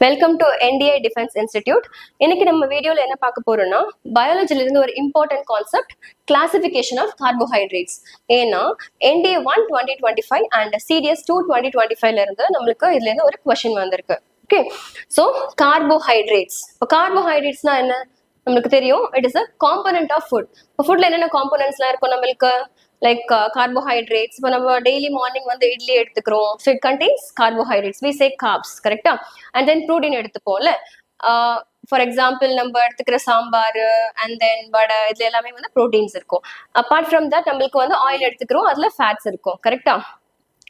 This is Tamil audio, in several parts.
Welcome to NDI defence institute. இன்னைக்கு நம்ம வீடியோல என்ன பார்க்க போறோம்னா பயாலஜில இருந்து ஒரு important concept classification of carbohydrates. ஏன்னா NDA 1 2025 அண்ட் CDS 2 2025ல இருந்து நம்மளுக்கு இதுல இருந்து ஒரு கொஸ்டின் வந்திருக்கு. Okay, so carbohydrates. இப்போ கார்போஹைட்ரேட்ஸ்னா என்ன நம்மளுக்கு தெரியும், it is a component of food. இப்போ ஃபுட்ல என்னென்ன காம்பனன்ட்ஸ்லாம் இருக்கும் நம்மளுக்கு, லைக் carbohydrates. இப்போ நம்ம டெய்லி மார்னிங் வந்து இட்லி எடுத்துக்கிறோம், so it contains carbohydrates, we say carbs, கரெக்டா? அண்ட் தென் ப்ரோட்டீன் எடுத்துப்போம்ல, ஃபார் எக்ஸாம்பிள் நம்ம எடுத்துக்கிற சாம்பார் அண்ட் தென் வடை, இதுல எல்லாமே வந்து ப்ரோட்டீன்ஸ் இருக்கும். அப்பார்ட் ஃப்ரம் தட் நம்மளுக்கு வந்து ஆயில் எடுத்துக்கிறோம், அதுல ஃபேட்ஸ் இருக்கும், கரெக்டா?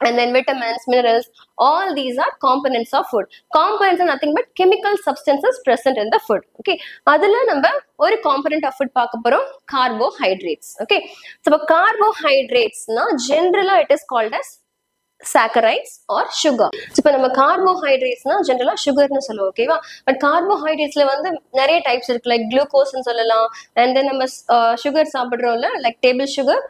And then vitamins, minerals, all these are components of food. Components are nothing but chemical substances present in the food. Okay, adula namba oru component of food paaka porom, carbohydrates. Okay, so carbohydrates na generally it is called as saccharides or sugar. So இப்ப நம்ம கார்போஹைட்ரேட்ஸ்னா ஜெனரலா சுகர்னு சொல்லுவோம், ஓகேவா? பட் கார்போஹைட்ரேட்ஸ்ல வந்து நிறைய டைப்ஸ் இருக்கு, லைக் குளுக்கோஸ்ன்னு சொல்லலாம். அண்ட் தென் நம்ம சுகர் சாப்பிடுறோம்ல, like table sugar,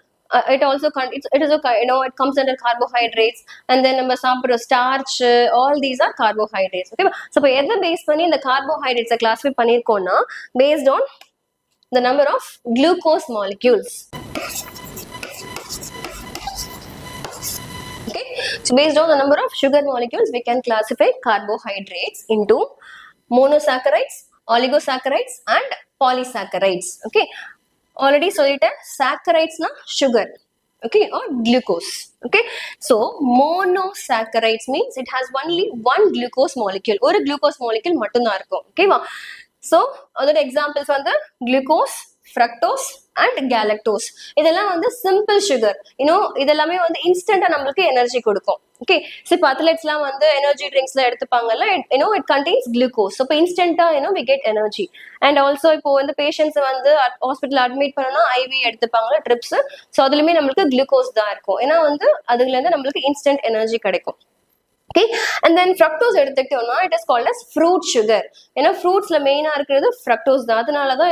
it also it is a, it comes under carbohydrates. And then நம்ம சாப்பிடுற starch, all these are carbohydrates. Okay, so இப்போ எதை பேஸ் பண்ணி இந்த கார்போஹைட்ரேட்ஸை classify பண்ணியிருக்கோம்னா, based on the number of glucose molecules. Okay, so based on the number of sugar molecules we can classify carbohydrates into monosaccharides, oligosaccharides and polysaccharides. Okay, already சொல்லிட்டேன், சாக்கரைட்ஸ்னா sugar, okay, or glucose. Okay, so monosaccharides means it has only one glucose molecule, ஒரு glucose molecule மட்டும் தான் இருக்கும், ஓகேவா? so அதோட எக்ஸாம்பிள்ஸ் வந்து குளுக்கோஸ், ஃப்ரக்டோஸ் அண்ட் கேலக்டோஸ். இதெல்லாம் வந்து சிம்பிள் சுகர், இதெல்லாமே வந்து இன்ஸ்டன்டா நம்மளுக்கு எனர்ஜி கொடுக்கும். ஓகே, ஸோ இப்போ அத்லெட்ஸ்லாம் வந்து எனர்ஜி ட்ரிங்க்ஸ்ல எடுத்துப்பாங்கல்ல, இட் கண்டெய்ன்ஸ் குளுக்கோஸ். இப்போ இன்ஸ்டன்டா we get energy. And also இப்போ வந்து பேஷண்ட்ஸ் வந்து ஹாஸ்பிட்டல் அட்மிட் பண்ணனா ஐவி எடுத்துப்பாங்கல்ல, ட்ரிப்ஸ். ஸோ அதுலயுமே நம்மளுக்கு குளுக்கோஸ் தான் இருக்கும், ஏன்னா வந்து அதுல இருந்து நம்மளுக்கு இன்ஸ்டன்ட் எனர்ஜி கிடைக்கும். Okay, and then fructose எடுத்துக்கிட்டோம்னா it is called as fruit sugar. ஏன்னா ஃப்ரூட்ஸ்ல மெயினா இருக்கிறது ஃப்ரக்டோஸ் தான். அதனாலதான்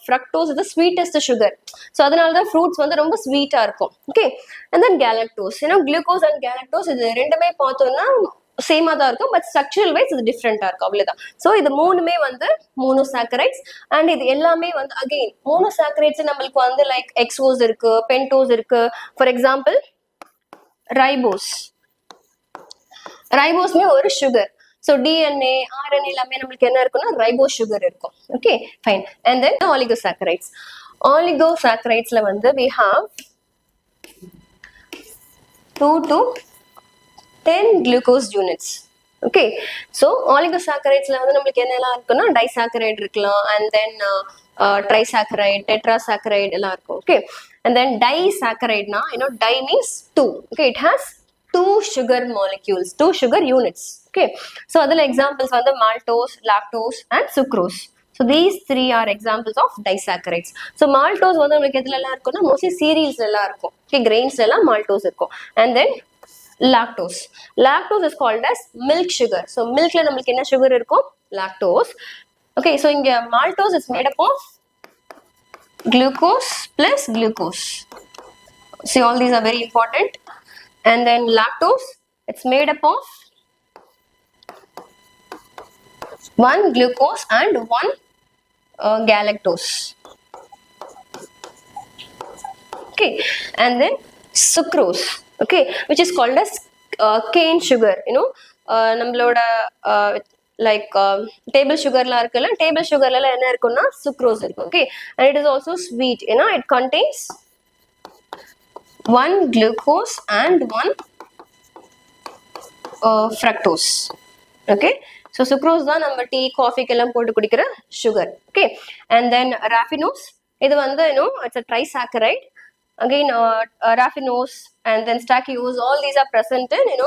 ஃப்ரக்டோஸ் இது ஸ்வீட்டஸ்ட் சுகர். ஸோ அதனாலதான் ஃப்ரூட்ஸ் வந்து ரொம்ப ஸ்வீட்டா இருக்கும். Okay, and then galactose. Glucose and galactose இது ரெண்டுமே பார்த்தோம்னா சேமா தான் இருக்கும், பட் ஸ்ட்ரக்சரல் வைஸ் இது டிஃப்ரெண்டா இருக்கும், அவ்வளவுதான். ஸோ இது மூணுமே வந்து மோனோசாக்கரைட்ஸ். அண்ட் இது எல்லாமே வந்து அகெயின் மோனோசாக்கரைட்ஸ் நம்மளுக்கு வந்து லைக் எக்ஸோஸ் இருக்கு, பென்டோஸ் இருக்கு. For example ribose. ரைபோஸ்மே ஒரு சுகர். ஸோ DNA, RNA எல்லாமே நம்மளுக்கு என்ன இருக்குன்னா ரைபோஸ் சுகர் இருக்கும். Okay, fine. And then oligosaccharides. ஆலிகோசாக்கரைட்ஸ்ல வந்து we have 2 to 10 glucose units. Okay, so ஆலிகோசாக்கரைட்ஸ்ல வந்து நம்மளுக்கு என்னெல்லாம் இருக்குன்னா டைசாக்கரைட் இருக்கலாம், அண்ட் தென் ட்ரைசாக்கரைட், டெட்ராசாக்கரைட் எல்லாம் இருக்கும். ஓகே, அண்ட் தென் டைசாக்கரைட்னா di means 2. Okay, it has 2 sugar molecules, 2 sugar units. Okay, so other examples are the maltose, lactose and sucrose. So these three are examples of disaccharides. So maltose வந்து உங்களுக்கு எதுல எல்லாம் இருக்கும்னா mostly cereals எல்லாம் இருக்கும். Okay, grains எல்லாம் maltose இருக்கும். And then lactose. Lactose is called as milk sugar. So milkல நம்மளுக்கு என்ன sugar இருக்கும்? Lactose. Okay, so இங்க maltose is made up of glucose plus glucose. See, all these are very important. And then lactose, it's made up of 1 glucose and 1 galactose. Okay, and then sucrose, okay, which is called as cane sugar. நம்மளோட like table sugar la இருக்குல்ல, table sugar ல என்ன இருக்கும்னா sucrose இருக்கும். Okay, and it is also sweet. It contains 1 glucose and 1 fructose. Okay, so sucrose தான் நம்ம டீ, காஃபிக்கு எல்லாம் போட்டு குடிக்கிற sugar. Okay, and then raffinose, இது வந்து it's a trisaccharide. Again raffinose and then stachyose, all these are present in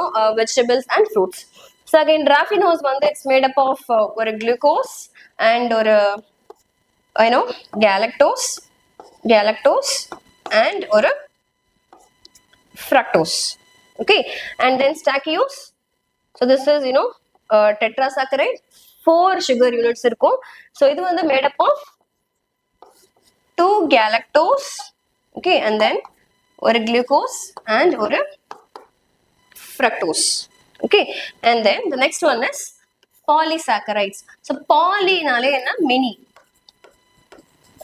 vegetables and fruits. So again raffinose வந்து it's made up of ஒரு glucose and ஒரு galactose and ஒரு fructose. Okay, and then stachyose, so this is tetrasaccharide, 4 sugar units இருக்கும். so இது வந்து made up of 2 galactose. Okay, and then ஒரு glucose and ஒரு fructose. Okay, and then the next one is polysaccharides. So polyனாலே என்ன many.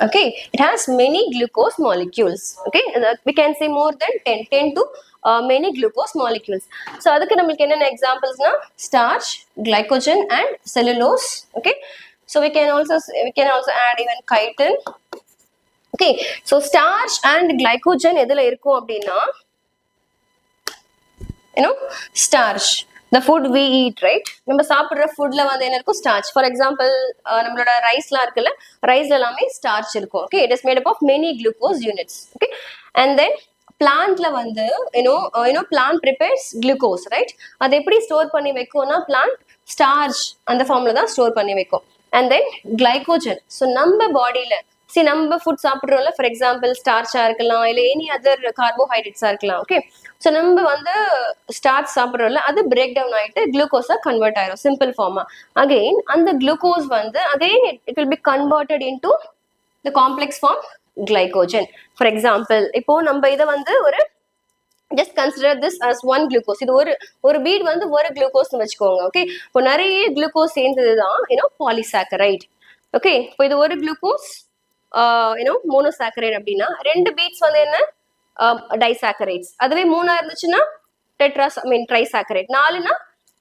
Okay, it has many glucose molecules. Okay, we can say more than 10 to many glucose molecules. So அதுக்கு நமக்கு என்னென்ன examplesனா starch, glycogen and cellulose. Okay, so we can also add even chitin. Okay, so starch and glycogen எதுல இருக்கும் அப்படின்னா starch, the food we eat, right? நம்ம சாப்பிடுற ஃபுட்ல வந்து என்ன இருக்கும் starch. For example, நம்மளோட ரைஸ்லாம் இருக்குல்ல, ரைஸ்ல எல்லாமே starch இருக்கும். Okay, it is made up of many glucose units. Okay, and then plantல வந்து plant prepares glucose, right? அதை எப்படி ஸ்டோர் பண்ணி வைக்கும்னா plant starch அந்த ஃபார்ம்ல தான் ஸ்டோர் பண்ணி வைக்கும். And then glycogen, so நம்ம பாடியில நம்ம ஃபுட் சாப்பிட்றோம்ல, ஃபார் எக்ஸாம்பிள் ஸ்டார்ச்சா இருக்கலாம், இல்லை எனி அதர் கார்போஹைட்ரேட்ஸா இருக்கலாம். ஓகே, ஸோ நம்ம வந்து ஸ்டார்ச் சாப்பிட்றோம்ல, அது பிரேக் டவுன் ஆகிட்டு குளுக்கோஸா கன்வெர்ட் ஆயிரும் சிம்பிள் ஃபார்மா. அகெயின் அந்த குளுக்கோஸ் வந்து again it will be converted into the complex form glycogen. For example இப்போ நம்ம இதை வந்து ஒரு just consider this as one glucose. இது ஒரு பீட் வந்து ஒரு குளுக்கோஸ்னு வச்சுக்கோங்க. ஓகே, இப்போ நிறைய குளுக்கோஸ் சேர்ந்தது தான் பாலிசாக்கரைட். ஓகே, இப்போ இது ஒரு குளுக்கோஸ் மோனோசாக்கரைட் அப்படின்னா, ரெண்டு பீட்ஸ் வந்து என்ன டைசாக்கரைட்ஸ். அதுவே மூணா இருந்துச்சுன்னா ட்ரைசாக்கரைட், நாலுனா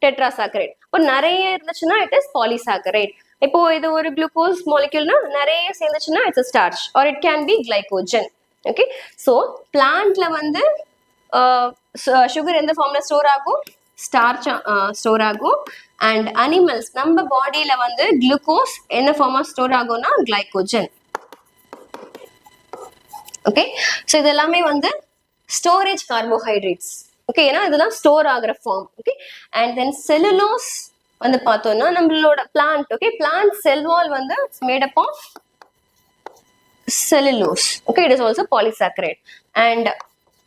டெட்ராசாக்கரைட். இப்போ நிறைய இருந்துச்சுன்னா இட் இஸ் பாலிசாக்கரைட். இப்போ இது ஒரு குளுக்கோஸ் மாலிக்யூல்னா நிறைய சேர்ந்துச்சுன்னா it's starch or it can be glycogen. Okay, so பிளான்ட்ல வந்து சுகர் எந்த ஃபார்ம்ல ஸ்டோர் ஆகும், ஸ்டார்ச் ஸ்டோர் ஆகும். அண்ட் அனிமல்ஸ் நம்ம பாடியில வந்து குளுக்கோஸ் என்ன ஃபார்மா ஸ்டோர் ஆகும்னா கிளைகோஜன். ஓகே, ஸோ இது எல்லாமே வந்து ஸ்டோரேஜ் கார்போஹைட்ரேட்ஸ். ஓகே, ஏன்னா இதெல்லாம் ஸ்டோர் ஆகிற form. Okay, and then cellulose வந்து பார்த்தோம்னா நம்மளோட plant. Okay, plant cell wall வந்து made up of cellulose. Okay, it is also polysaccharide. And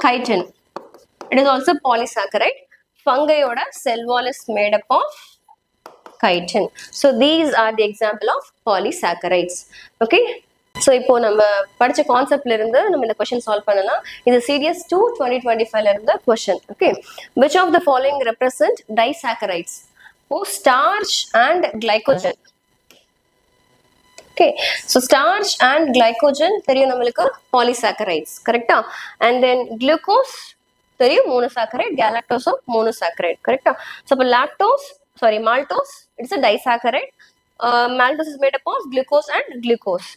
chitin, it is also polysaccharide. Fungi oda cell wall is made up of chitin. So these are the example of polysaccharides. Okay, so இப்போ நம்ம படிச்ச கான்செப்ட்ல இருந்து நம்ம இந்த क्वेश्चन சால்வ் பண்ணலாம். இது CDS 2 2025 ல இருந்த question. Okay, which of the following represent disaccharides? Oh, starch and glycogen. Okay, so starch and glycogen தெரியும் நம்மளுக்கு polysaccharides, கரெக்ட்டா? And then glucose தெரியும் monosaccharide, galactose monosaccharide, கரெக்ட்டா? So இப்போ maltose, it's a disaccharide. Maltose is made up of glucose and glucose.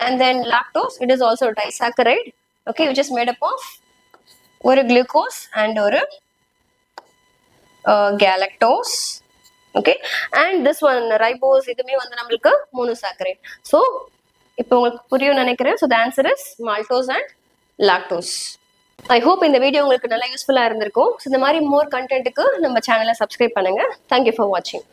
And then lactose, it is also a disaccharide, okay, which is made up of ஒரு glucose and ஒரு galactose. Okay, and this one ribose, இதுமே வந்து நம்மளுக்கு monosaccharide. So இப்போ உங்களுக்கு புரியும் நினைக்கிறேன். So the answer is maltose and lactose. I hope இந்த வீடியோ உங்களுக்கு நல்லா யூஸ்ஃபுல்லா இருந்திருக்கும். So இந்த மாதிரி மோர் கண்டென்ட்டுக்கு நம்ம சேனலை சப்ஸ்கிரைப் பண்ணுங்க. Thank you for watching.